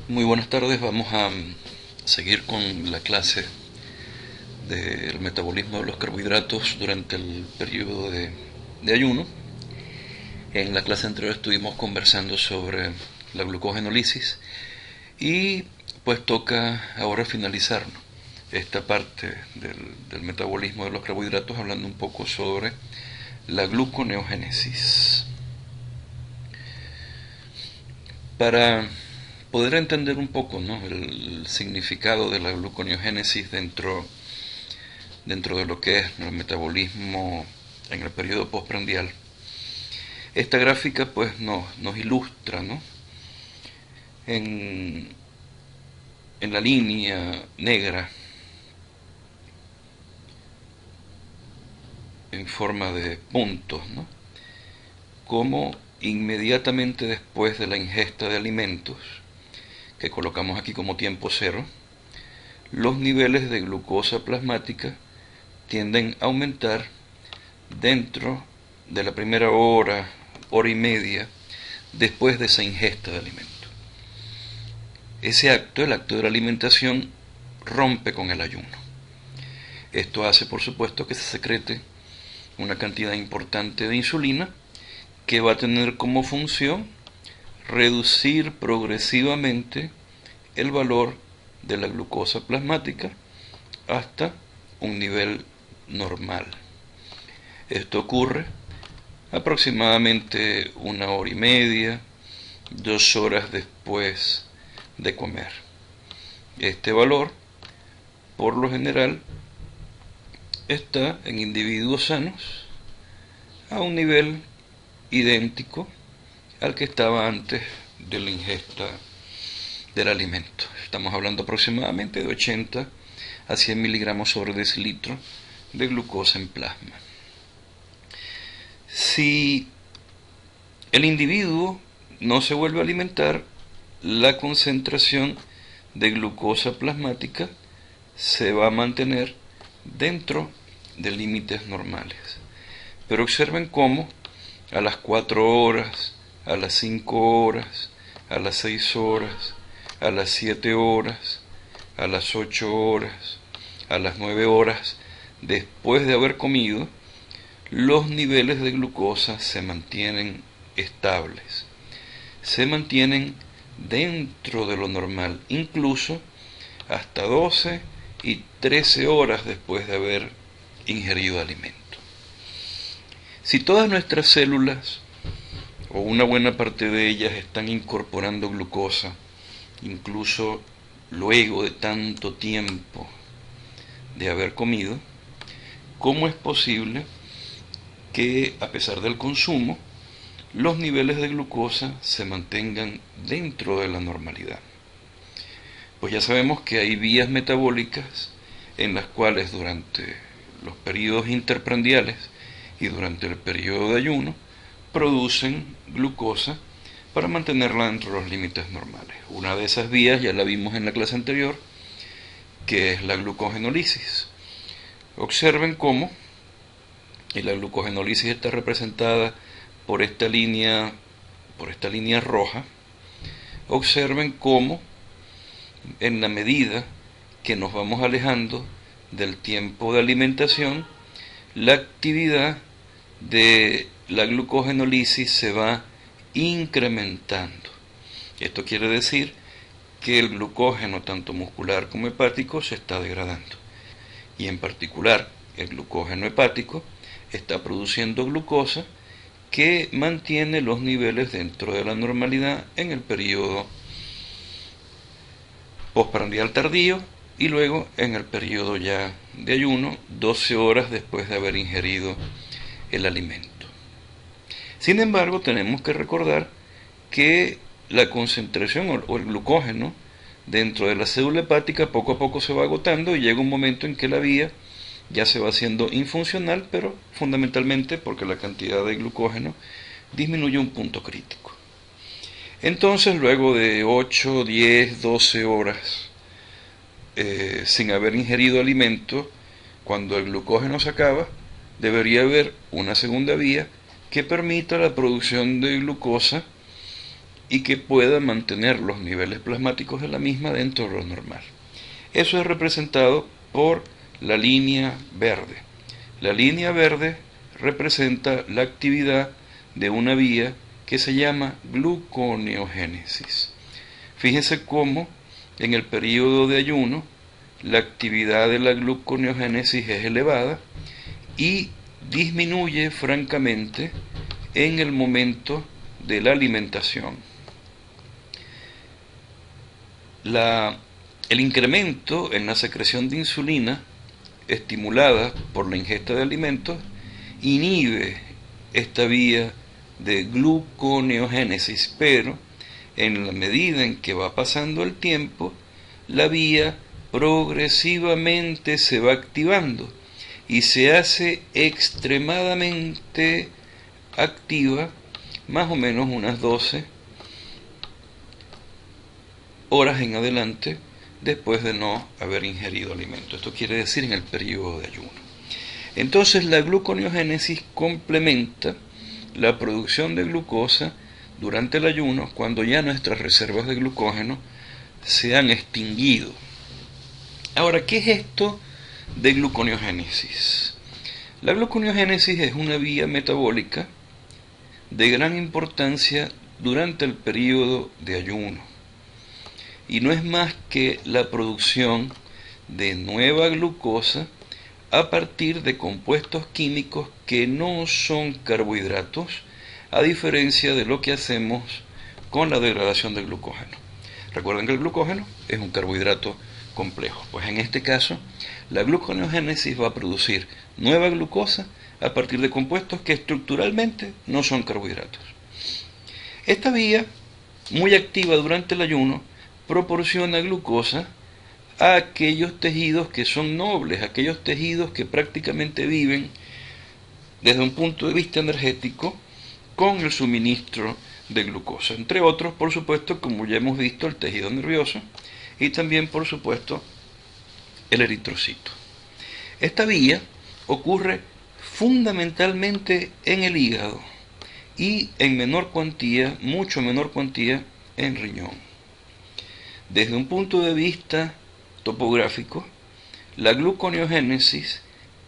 Muy buenas tardes, vamos a seguir con la clase del metabolismo de los carbohidratos durante el periodo de ayuno. En la clase anterior estuvimos conversando sobre la glucogenólisis y pues toca ahora finalizar, ¿no?, esta parte del metabolismo de los carbohidratos hablando un poco sobre la gluconeogénesis. Para poder entender un poco, ¿no?, el significado de la gluconeogénesis dentro de lo que es el metabolismo en el periodo postprandial, esta gráfica pues nos ilustra, ¿no?, en, en la línea negra en forma de puntos, ¿no?, cómo inmediatamente después de la ingesta de alimentos, que colocamos aquí como tiempo cero, los niveles de glucosa plasmática tienden a aumentar dentro de la primera hora, hora y media, después de esa ingesta de alimentos. Ese acto, el acto de la alimentación, rompe con el ayuno. Esto hace, por supuesto, que se secrete una cantidad importante de insulina que va a tener como función reducir progresivamente el valor de la glucosa plasmática hasta un nivel normal. Esto ocurre aproximadamente una hora y media, 2 horas después de comer. Este valor, por lo general, está en individuos sanos a un nivel idéntico al que estaba antes de la ingesta del alimento. Estamos hablando aproximadamente de 80 a 100 miligramos sobre decilitro de glucosa en plasma. Si el individuo no se vuelve a alimentar, la concentración de glucosa plasmática se va a mantener dentro de límites normales. Pero observen cómo a las 4 horas, a las 5 horas, a las 6 horas, a las 7 horas, a las 8 horas, a las 9 horas, después de haber comido, los niveles de glucosa se mantienen estables, se mantienen dentro de lo normal, incluso hasta 12 y 13 horas después de haber ingerido alimento. Si todas nuestras células, o una buena parte de ellas, están incorporando glucosa, incluso luego de tanto tiempo de haber comido, ¿cómo es posible que, a pesar del consumo, los niveles de glucosa se mantengan dentro de la normalidad? Pues ya sabemos que hay vías metabólicas en las cuales durante los periodos interprandiales y durante el periodo de ayuno producen glucosa para mantenerla dentro de los límites normales. Una de esas vías ya la vimos en la clase anterior, que es la glucogenólisis. Observen cómo la glucogenólisis está representada por esta línea roja. Observen cómo en la medida que nos vamos alejando del tiempo de alimentación, la actividad de la glucogenólisis se va incrementando. Esto quiere decir que el glucógeno, tanto muscular como hepático, se está degradando. Y en particular, el glucógeno hepático está produciendo glucosa que mantiene los niveles dentro de la normalidad en el periodo postprandial tardío y luego en el periodo ya de ayuno, 12 horas después de haber ingerido el alimento. Sin embargo, tenemos que recordar que la concentración o el glucógeno dentro de la célula hepática poco a poco se va agotando y llega un momento en que la vía ya se va haciendo infuncional, pero fundamentalmente porque la cantidad de glucógeno disminuye a un punto crítico. Entonces, luego de 8, 10, 12 horas sin haber ingerido alimento, cuando el glucógeno se acaba, debería haber una segunda vía que permita la producción de glucosa y que pueda mantener los niveles plasmáticos de la misma dentro de lo normal. Eso es representado por la línea verde. La línea verde representa la actividad de una vía que se llama gluconeogénesis. Fíjense cómo en el periodo de ayuno la actividad de la gluconeogénesis es elevada y disminuye francamente en el momento de la alimentación. El incremento en la secreción de insulina estimulada por la ingesta de alimentos inhibe esta vía de gluconeogénesis, pero en la medida en que va pasando el tiempo, la vía progresivamente se va activando y se hace extremadamente activa más o menos unas 12 horas en adelante después de no haber ingerido alimento. Esto quiere decir en el periodo de ayuno. Entonces la gluconeogénesis complementa la producción de glucosa durante el ayuno cuando ya nuestras reservas de glucógeno se han extinguido. Ahora, ¿qué es esto de gluconeogénesis? La gluconeogénesis es una vía metabólica de gran importancia durante el periodo de ayuno y no es más que la producción de nueva glucosa a partir de compuestos químicos que no son carbohidratos, a diferencia de lo que hacemos con la degradación del glucógeno. Recuerden que el glucógeno es un carbohidrato complejo. Pues en este caso, la gluconeogénesis va a producir nueva glucosa a partir de compuestos que estructuralmente no son carbohidratos. Esta vía, muy activa durante el ayuno, proporciona glucosa a aquellos tejidos que son nobles, aquellos tejidos que prácticamente viven desde un punto de vista energético con el suministro de glucosa. Entre otros, por supuesto, como ya hemos visto, el tejido nervioso y también, por supuesto, el eritrocito. Esta vía ocurre fundamentalmente en el hígado y en menor cuantía, mucho menor cuantía, en riñón. Desde un punto de vista topográfico, la gluconeogénesis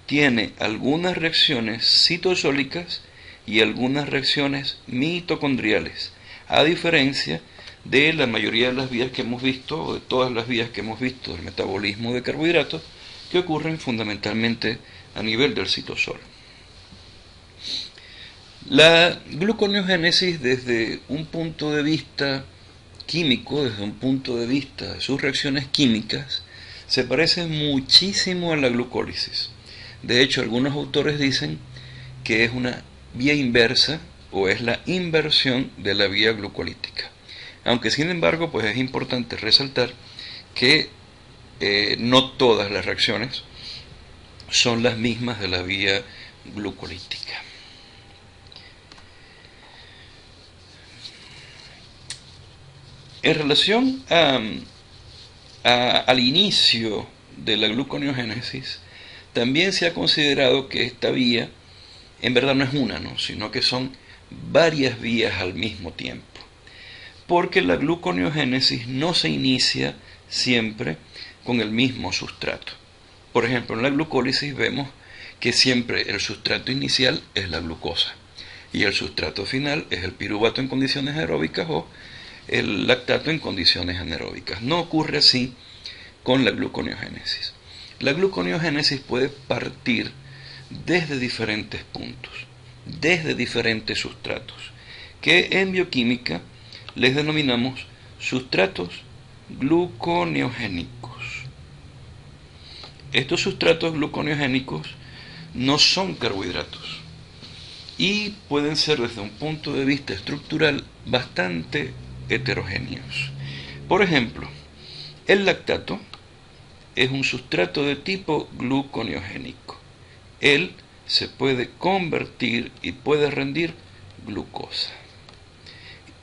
tiene algunas reacciones citosólicas y algunas reacciones mitocondriales, a diferencia de la mayoría de las vías que hemos visto, o de todas las vías que hemos visto del metabolismo de carbohidratos, que ocurren fundamentalmente a nivel del citosol. La gluconeogénesis, desde un punto de vista químico, desde un punto de vista de sus reacciones químicas, se parece muchísimo a la glucólisis. De hecho, algunos autores dicen que es una vía inversa o es la inversión de la vía glucolítica. Aunque sin embargo, pues es importante resaltar que no todas las reacciones son las mismas de la vía glucolítica. En relación al inicio de la gluconeogénesis, también se ha considerado que esta vía en verdad no es una, ¿no?, sino que son varias vías al mismo tiempo, porque la gluconeogénesis no se inicia siempre con el mismo sustrato. Por ejemplo, en la glucólisis vemos que siempre el sustrato inicial es la glucosa y el sustrato final es el piruvato en condiciones aeróbicas o el lactato en condiciones anaeróbicas. No ocurre así con la gluconeogénesis. La gluconeogénesis puede partir desde diferentes puntos, desde diferentes sustratos, que en bioquímica les denominamos sustratos gluconeogénicos. Estos sustratos gluconeogénicos no son carbohidratos y pueden ser desde un punto de vista estructural bastante heterogéneos. Por ejemplo, el lactato es un sustrato de tipo gluconeogénico. Él se puede convertir y puede rendir glucosa.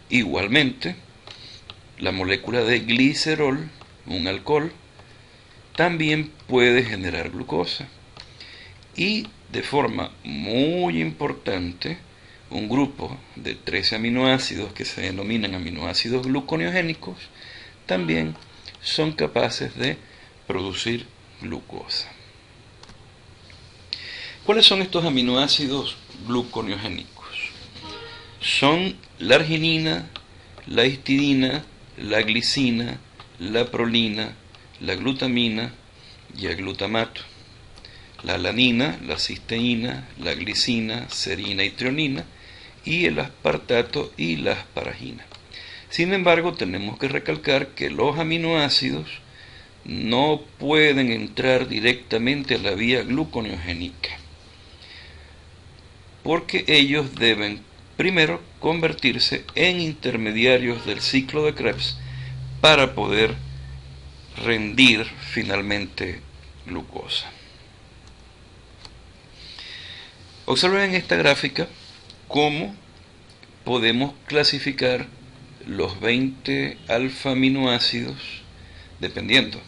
Igualmente, la molécula de glicerol, un alcohol, también puede generar glucosa. Y de forma muy importante, un grupo de 13 aminoácidos que se denominan aminoácidos gluconeogénicos, también son capaces de producir glucosa. ¿Cuáles son estos aminoácidos gluconeogénicos? Son la arginina, la histidina, la glicina, la prolina, la glutamina y el glutamato. La alanina, la cisteína, la glicina, serina y trionina, y el aspartato y la asparagina. Sin embargo, tenemos que recalcar que los aminoácidos no pueden entrar directamente a la vía gluconeogénica, porque ellos deben primero convertirse en intermediarios del ciclo de Krebs para poder rendir finalmente glucosa. Observen en esta gráfica cómo podemos clasificar los 20 alfa-aminoácidos, dependiendo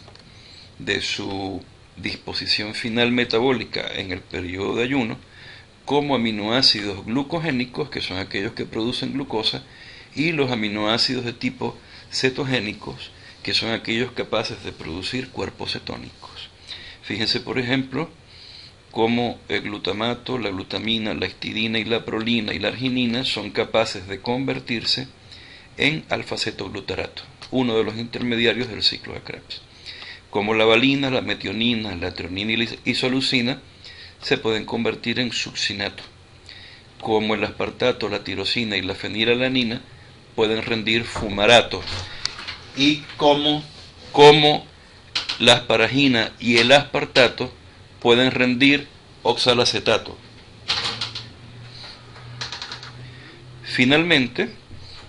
de su disposición final metabólica en el periodo de ayuno, como aminoácidos glucogénicos, que son aquellos que producen glucosa, y los aminoácidos de tipo cetogénicos, que son aquellos capaces de producir cuerpos cetónicos. Fíjense, por ejemplo, cómo el glutamato, la glutamina, la histidina y la prolina y la arginina son capaces de convertirse en alfa-cetoglutarato, uno de los intermediarios del ciclo de Krebs. Como la valina, la metionina, la trionina y la isoleucina se pueden convertir en succinato. Como el aspartato, la tirosina y la fenilalanina pueden rendir fumarato. Y como la asparagina y el aspartato pueden rendir oxalacetato. Finalmente,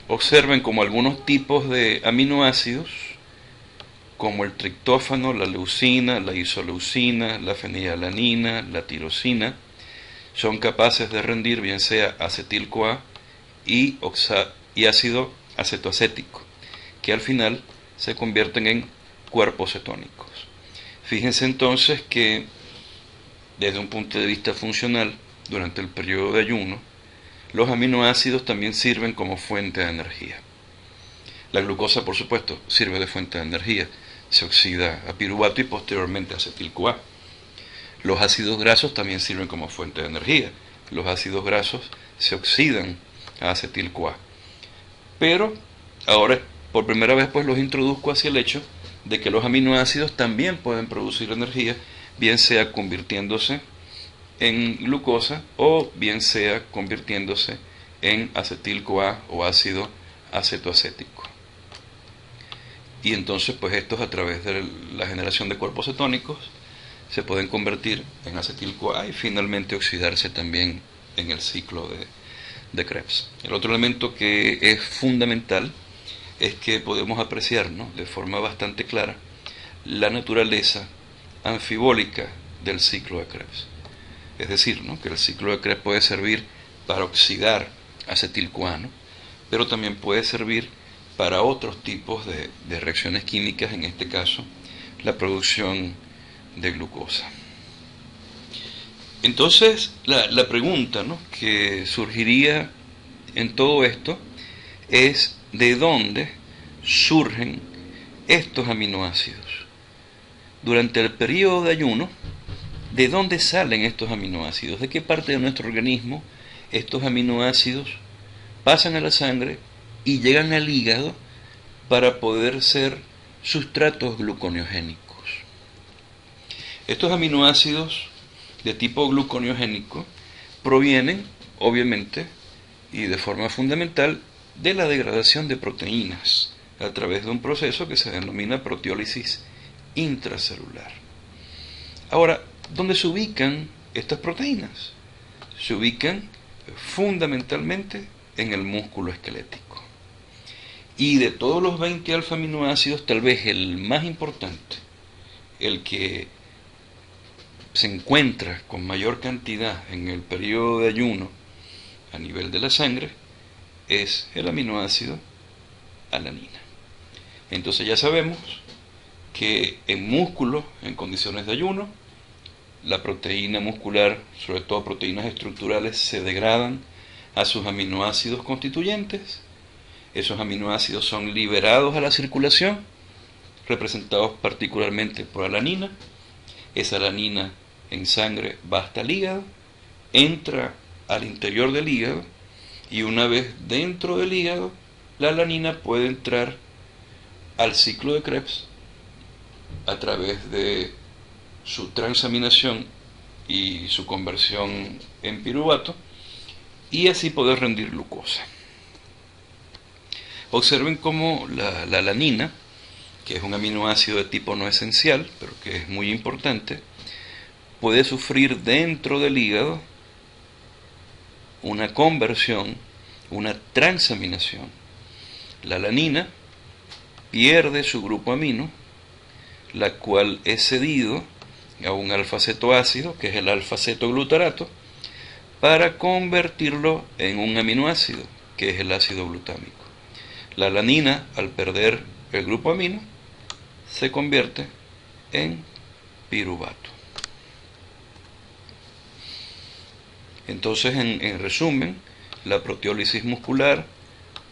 observen como algunos tipos de aminoácidos, como el triptófano, la leucina, la isoleucina, la fenilalanina, la tirosina, son capaces de rendir bien sea acetil-CoA y ácido acetoacético, que al final se convierten en cuerpos cetónicos. Fíjense entonces que desde un punto de vista funcional, durante el periodo de ayuno, los aminoácidos también sirven como fuente de energía. La glucosa, por supuesto, sirve de fuente de energía, se oxida a piruvato y posteriormente a acetil-CoA. Los ácidos grasos también sirven como fuente de energía. Los ácidos grasos se oxidan a acetil-CoA. Pero ahora, por primera vez, pues los introduzco hacia el hecho de que los aminoácidos también pueden producir energía, bien sea convirtiéndose en glucosa o bien sea convirtiéndose en acetil-CoA o ácido acetoacético. Y entonces, pues estos, a través de la generación de cuerpos cetónicos, se pueden convertir en acetil-CoA y finalmente oxidarse también en el ciclo de Krebs. El otro elemento que es fundamental es que podemos apreciar, ¿no?, de forma bastante clara la naturaleza anfibólica del ciclo de Krebs. Es decir, ¿no?, que el ciclo de Krebs puede servir para oxidar acetil-CoA, ¿no?, pero también puede servir para otros tipos de reacciones químicas, en este caso la producción de glucosa. Entonces la pregunta, ¿no?, que surgiría en todo esto es de dónde surgen estos aminoácidos. Durante el periodo de ayuno, ¿de dónde salen estos aminoácidos? ¿De qué parte de nuestro organismo estos aminoácidos pasan a la sangre y llegan al hígado para poder ser sustratos gluconeogénicos? Estos aminoácidos de tipo gluconeogénico provienen, obviamente, y de forma fundamental, de la degradación de proteínas a través de un proceso que se denomina proteólisis intracelular. Ahora, ¿dónde se ubican estas proteínas? Se ubican fundamentalmente en el músculo esquelético. Y de todos los 20 alfa-aminoácidos, tal vez el más importante, el que se encuentra con mayor cantidad en el periodo de ayuno a nivel de la sangre, es el aminoácido alanina. Entonces ya sabemos que en músculo, en condiciones de ayuno, la proteína muscular, sobre todo proteínas estructurales, se degradan a sus aminoácidos constituyentes. Esos aminoácidos son liberados a la circulación, representados particularmente por alanina. Esa alanina en sangre va hasta el hígado, entra al interior del hígado, y una vez dentro del hígado, la alanina puede entrar al ciclo de Krebs a través de su transaminación y su conversión en piruvato, y así poder rendir glucosa. Observen cómo la alanina, que es un aminoácido de tipo no esencial, pero que es muy importante, puede sufrir dentro del hígado una conversión, una transaminación. La alanina pierde su grupo amino, la cual es cedido a un alfa-cetoácido, que es el alfa-cetoglutarato, para convertirlo en un aminoácido, que es el ácido glutámico. La alanina, al perder el grupo amino, se convierte en piruvato. Entonces, en resumen, la proteólisis muscular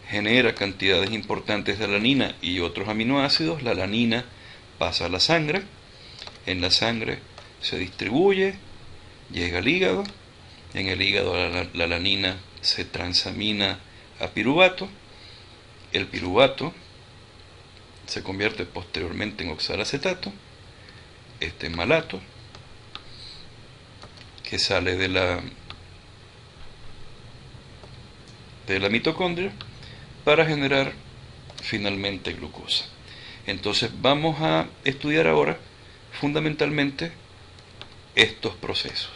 genera cantidades importantes de alanina y otros aminoácidos. La alanina pasa a la sangre, en la sangre se distribuye, llega al hígado, en el hígado la alanina se transamina a piruvato, el piruvato se convierte posteriormente en oxalacetato, este malato, que sale de la mitocondria para generar finalmente glucosa. Entonces vamos a estudiar ahora fundamentalmente estos procesos,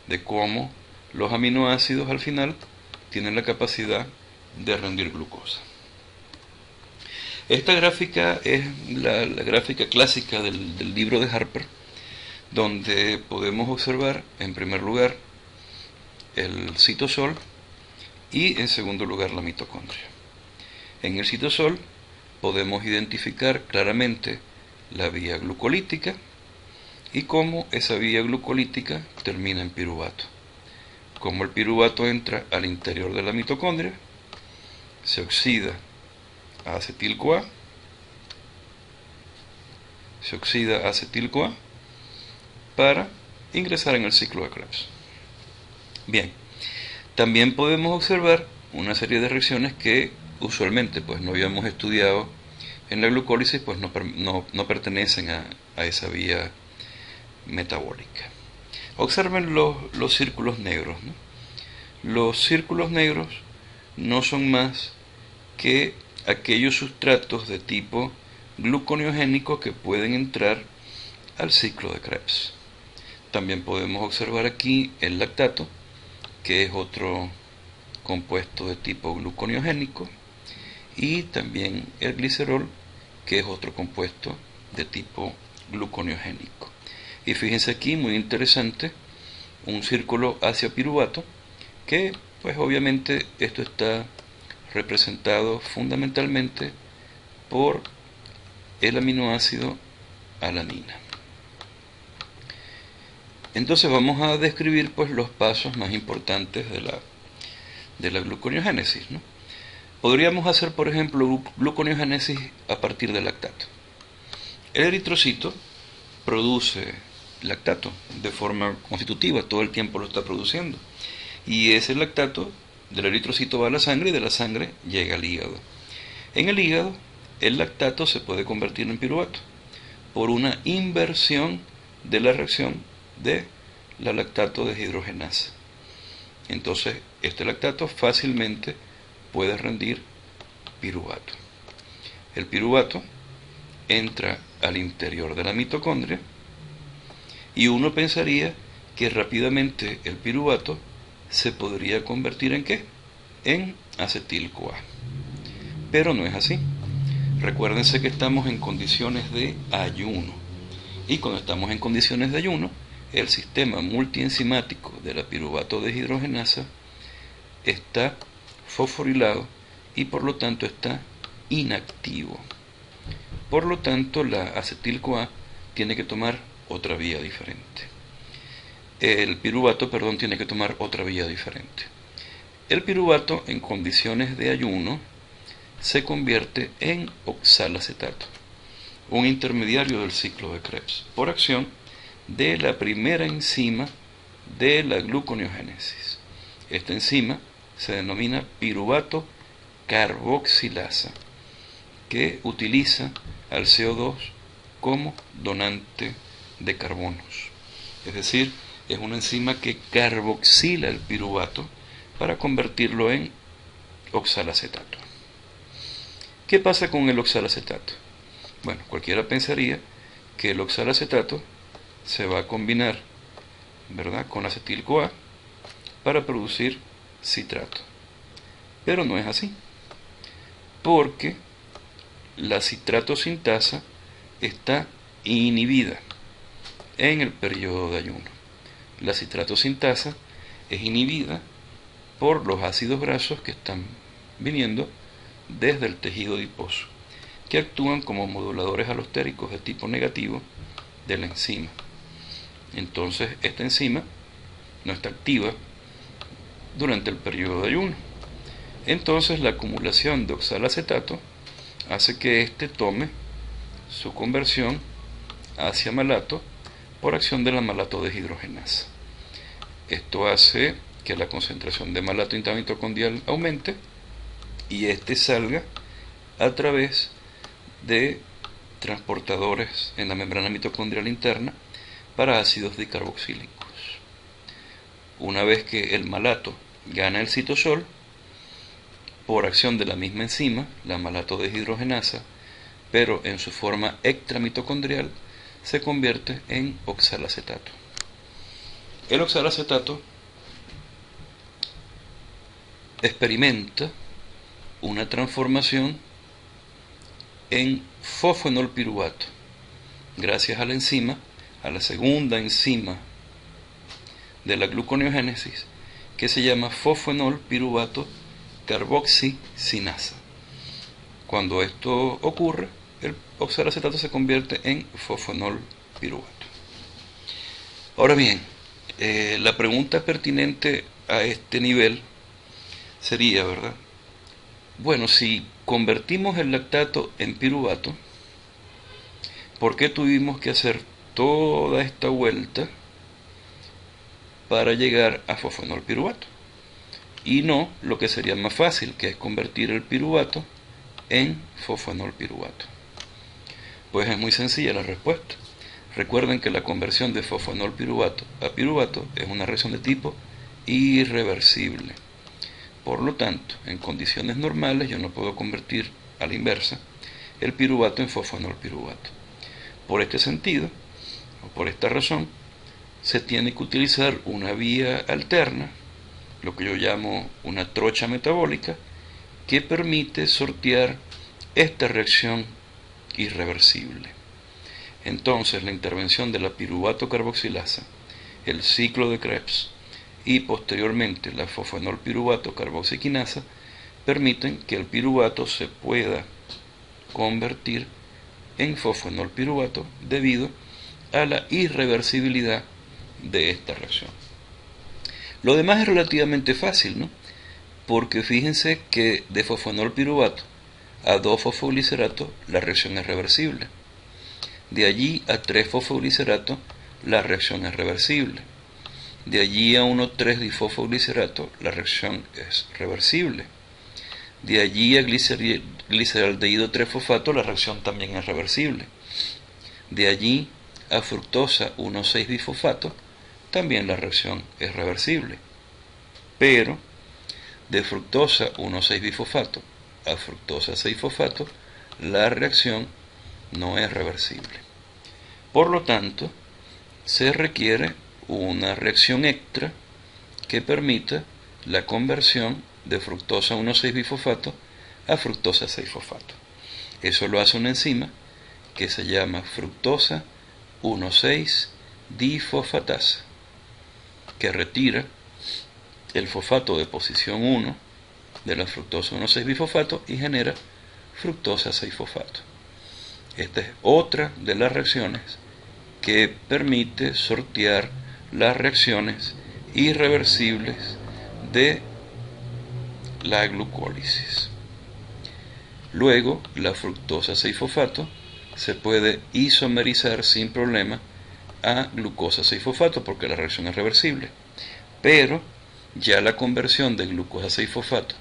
de cómo los aminoácidos al final tienen la capacidad de rendir glucosa. Esta gráfica es la gráfica clásica del libro de Harper, donde podemos observar en primer lugar el citosol y en segundo lugar la mitocondria. En el citosol podemos identificar claramente la vía glucolítica y cómo esa vía glucolítica termina en piruvato. Como el piruvato entra al interior de la mitocondria, se oxida a acetil-CoA, para ingresar en el ciclo de Krebs. Bien, también podemos observar una serie de reacciones que usualmente pues no habíamos estudiado en la glucólisis, pues no pertenecen a esa vía metabólica. Observen los círculos negros, ¿no? Los círculos negros no son más que aquellos sustratos de tipo gluconeogénico que pueden entrar al ciclo de Krebs. También podemos observar aquí el lactato, que es otro compuesto de tipo gluconeogénico, y también el glicerol, que es otro compuesto de tipo gluconeogénico. Y fíjense aquí, muy interesante, un círculo hacia piruvato, que pues obviamente esto está representado fundamentalmente por el aminoácido alanina. Entonces vamos a describir pues los pasos más importantes de la gluconeogénesis, ¿no? Podríamos hacer, por ejemplo, gluconeogénesis a partir del lactato. El eritrocito produce lactato de forma constitutiva, todo el tiempo lo está produciendo, y ese lactato del eritrocito va a la sangre y de la sangre llega al hígado. En el hígado, el lactato se puede convertir en piruvato por una inversión de la reacción de la lactato deshidrogenasa. Entonces, este lactato fácilmente puede rendir piruvato. El piruvato entra al interior de la mitocondria y uno pensaría que rápidamente el piruvato se podría convertir ¿en qué? En acetil-CoA. Pero no es así. Recuérdense que estamos en condiciones de ayuno. Y cuando estamos en condiciones de ayuno, el sistema multienzimático de la piruvato deshidrogenasa está fosforilado y por lo tanto está inactivo. Por lo tanto, la acetil-CoA tiene que tomar otra vía diferente. El piruvato, tiene que tomar otra vía diferente. El piruvato en condiciones de ayuno se convierte en oxalacetato, un intermediario del ciclo de Krebs, por acción de la primera enzima de la gluconeogénesis. Esta enzima se denomina piruvato carboxilasa, que utiliza al CO2 como donante de carbonos. Es decir, es una enzima que carboxila el piruvato para convertirlo en oxalacetato. ¿Qué pasa con el oxalacetato? Bueno, cualquiera pensaría que el oxalacetato se va a combinar, ¿verdad?, con acetil-CoA para producir citrato. Pero no es así, porque la citrato-sintasa está inhibida en el periodo de ayuno. La citrato-sintasa es inhibida por los ácidos grasos que están viniendo desde el tejido adiposo, que actúan como moduladores alostéricos de tipo negativo de la enzima. Entonces, esta enzima no está activa durante el periodo de ayuno. Entonces, la acumulación de oxalacetato hace que éste tome su conversión hacia malato por acción de la malato deshidrogenasa. Esto hace que la concentración de malato intramitocondrial aumente y éste salga a través de transportadores en la membrana mitocondrial interna para ácidos dicarboxílicos. Una vez que el malato gana el citosol, por acción de la misma enzima, la malato deshidrogenasa, pero en su forma extramitocondrial, se convierte en oxalacetato. El oxalacetato experimenta una transformación en fosfenolpiruvato, gracias a la enzima, a la segunda enzima de la gluconeogénesis, que se llama fosfenolpiruvato carboxisinasa. Cuando esto ocurre, el oxalacetato se convierte en fosfenolpiruvato. Ahora bien, la pregunta pertinente a este nivel sería, ¿verdad? Bueno, si convertimos el lactato en piruvato, ¿por qué tuvimos que hacer toda esta vuelta para llegar a fosfenolpiruvato? Y no lo que sería más fácil, que es convertir el piruvato en fosfenolpiruvato. Pues es muy sencilla la respuesta. Recuerden que la conversión de fosfenolpiruvato a piruvato es una reacción de tipo irreversible. Por lo tanto, en condiciones normales yo no puedo convertir a la inversa el piruvato en fosfenolpiruvato. Por este sentido, o por esta razón, se tiene que utilizar una vía alterna, lo que yo llamo una trocha metabólica, que permite sortear esta reacción irreversible. Entonces, la intervención de la piruvato carboxilasa, el ciclo de Krebs y posteriormente la fosfenolpiruvato carboxiquinasa permiten que el piruvato se pueda convertir en fosfenolpiruvato debido a la irreversibilidad de esta reacción. Lo demás es relativamente fácil, ¿no? Porque fíjense que de fosfenolpiruvato a 2-fosfoglicerato la reacción es reversible. De allí a 3-fosfoglicerato la reacción es reversible. De allí a 1,3-difosfoglicerato la reacción es reversible. De allí a gliceraldehído 3-fosfato la reacción también es reversible. De allí a fructosa 1,6-bifosfato también la reacción es reversible. Pero de fructosa 1,6-bifosfato a fructosa 6-fosfato la reacción no es reversible. Por lo tanto, se requiere una reacción extra que permita la conversión de fructosa 1,6-bifosfato a fructosa 6-fosfato. Eso lo hace una enzima que se llama fructosa 1,6-difosfatasa, que retira el fosfato de posición 1 de la fructosa 1,6-bifosfato y genera fructosa 6-fosfato. Esta es otra de las reacciones que permite sortear las reacciones irreversibles de la glucólisis. Luego, la fructosa 6-fosfato se puede isomerizar sin problema a glucosa 6-fosfato porque la reacción es reversible. Pero ya la conversión de glucosa 6-fosfato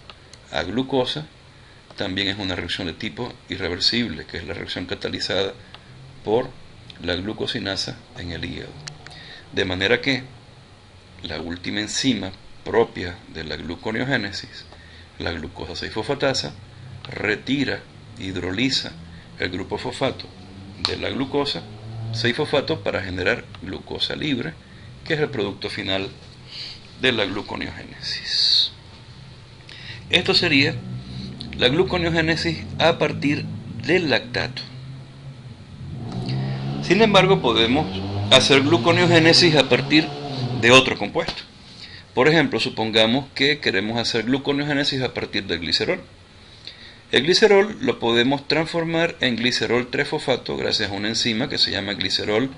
a glucosa también es una reacción de tipo irreversible, que es la reacción catalizada por la glucosinasa en el hígado. De manera que la última enzima propia de la gluconeogénesis, la glucosa 6-fosfatasa, retira, hidroliza el grupo fosfato de la glucosa 6-fosfato para generar glucosa libre, que es el producto final de la gluconeogénesis. Esto sería la gluconeogénesis a partir del lactato. Sin embargo, podemos hacer gluconeogénesis a partir de otro compuesto. Por ejemplo, supongamos que queremos hacer gluconeogénesis a partir del glicerol. El glicerol lo podemos transformar en glicerol 3-fosfato gracias a una enzima que se llama glicerol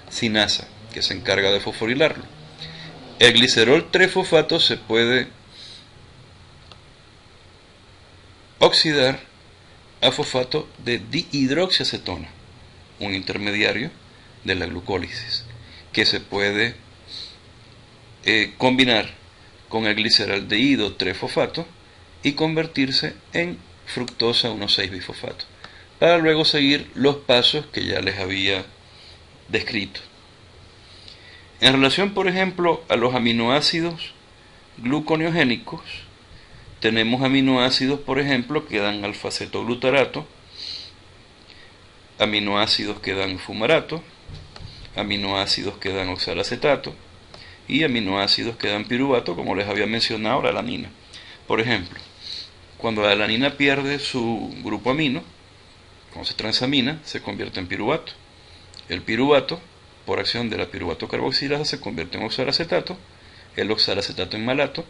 sinasa, que se encarga de fosforilarlo. El glicerol 3-fosfato se puede oxidar a fosfato de dihidroxiacetona, un intermediario de la glucólisis, que se puede combinar con el gliceraldehído 3-fosfato y convertirse en fructosa 1,6-bifosfato, para luego seguir los pasos que ya les había descrito. En relación, por ejemplo, a los aminoácidos gluconeogénicos, tenemos aminoácidos, por ejemplo, que dan alfa-cetoglutarato, aminoácidos que dan fumarato, aminoácidos que dan oxalacetato y aminoácidos que dan piruvato, como les había mencionado, la alanina. Por ejemplo, cuando la alanina pierde su grupo amino, cuando se transamina, se convierte en piruvato. El piruvato, por acción de la piruvato carboxilasa, se convierte en oxalacetato, el oxalacetato en malato,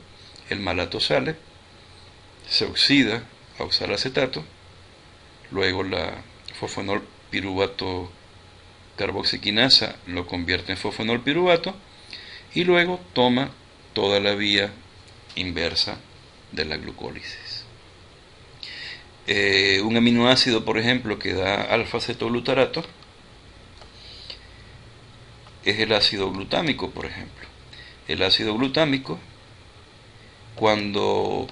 el malato sale, se oxida a oxalacetato, luego la fosfonol piruvato carboxiquinasa lo convierte en fosfonol piruvato y luego toma toda la vía inversa de la glucólisis. Un aminoácido, por ejemplo, que da alfa-cetoglutarato es el ácido glutámico, por ejemplo. El ácido glutámico, cuando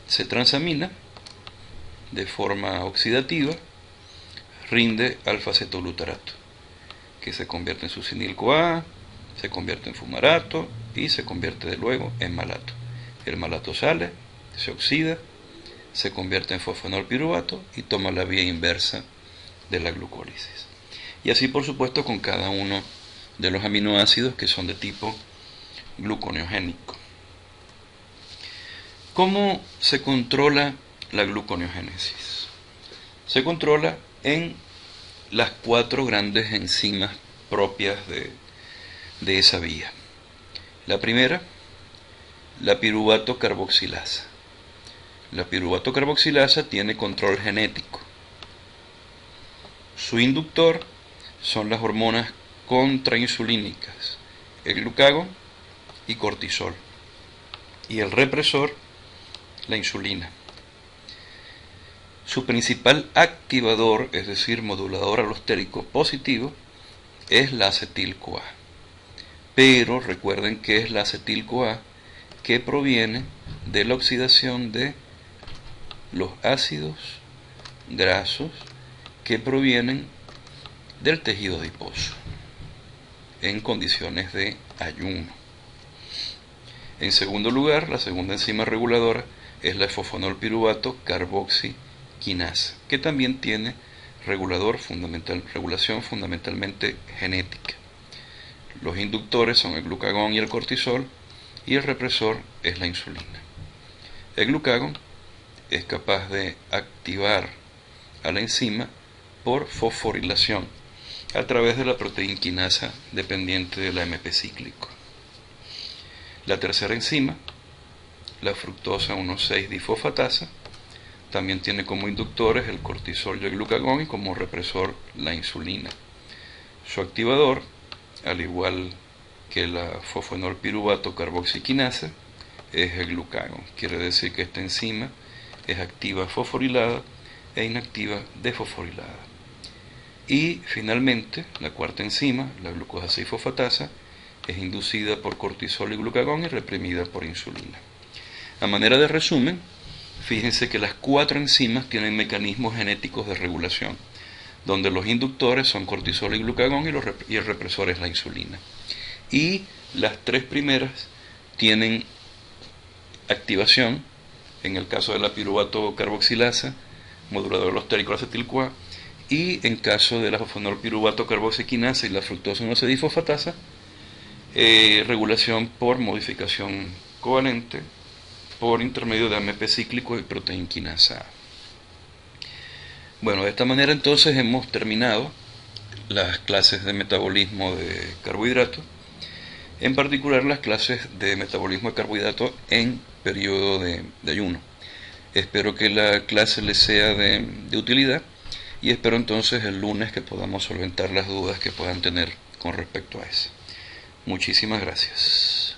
se transamina de forma oxidativa, rinde alfa-cetoglutarato, que se convierte en succinil-CoA, se convierte en fumarato y se convierte de luego en malato. El malato sale, se oxida, se convierte en fosfonol piruvato y toma la vía inversa de la glucólisis. Y así, por supuesto, con cada uno de los aminoácidos que son de tipo gluconeogénico. ¿Cómo se controla la gluconeogénesis? Se controla en las 4 grandes enzimas propias de esa vía. La primera, la piruvato carboxilasa. La piruvato carboxilasa tiene control genético. Su inductor son las hormonas contrainsulínicas, el glucagón y cortisol. Y el represor, la insulina. Su principal activador, es decir, modulador alostérico positivo, es la acetil-CoA. Pero recuerden que es la acetil-CoA que proviene de la oxidación de los ácidos grasos que provienen del tejido adiposo en condiciones de ayuno. En segundo lugar, la segunda enzima reguladora es la fosfonol piruvato carboxiquinasa, que también tiene regulación fundamentalmente genética. Los inductores son el glucagón y el cortisol, y el represor es la insulina. El glucagón es capaz de activar a la enzima por fosforilación a través de la proteína quinasa dependiente del AMP cíclico. La tercera enzima, la fructosa 1,6-difosfatasa, también tiene como inductores el cortisol y el glucagón y como represor la insulina. Su activador, al igual que la fosfonol piruvato carboxiquinasa, es el glucagón. Quiere decir que esta enzima es activa fosforilada e inactiva desfosforilada. Y finalmente, la cuarta enzima, la glucosa 6-fosfatasa, es inducida por cortisol y glucagón y reprimida por insulina. A manera de resumen, fíjense que las 4 enzimas tienen mecanismos genéticos de regulación, donde los inductores son cortisol y glucagón y el represor es la insulina. Y las 3 primeras tienen activación, en el caso de la piruvato carboxilasa, modulador alostérico acetil-CoA, y en caso de la fosfonol-piruvato carboxiquinasa y la fructosa 1,6-disfosfatasa, regulación por modificación covalente por intermedio de AMP cíclico y proteinquinasa A. Bueno, de esta manera entonces hemos terminado las clases de metabolismo de carbohidratos, en particular las clases de metabolismo de carbohidratos en periodo de ayuno. Espero que la clase les sea de utilidad y espero entonces el lunes que podamos solventar las dudas que puedan tener con respecto a eso. Muchísimas gracias.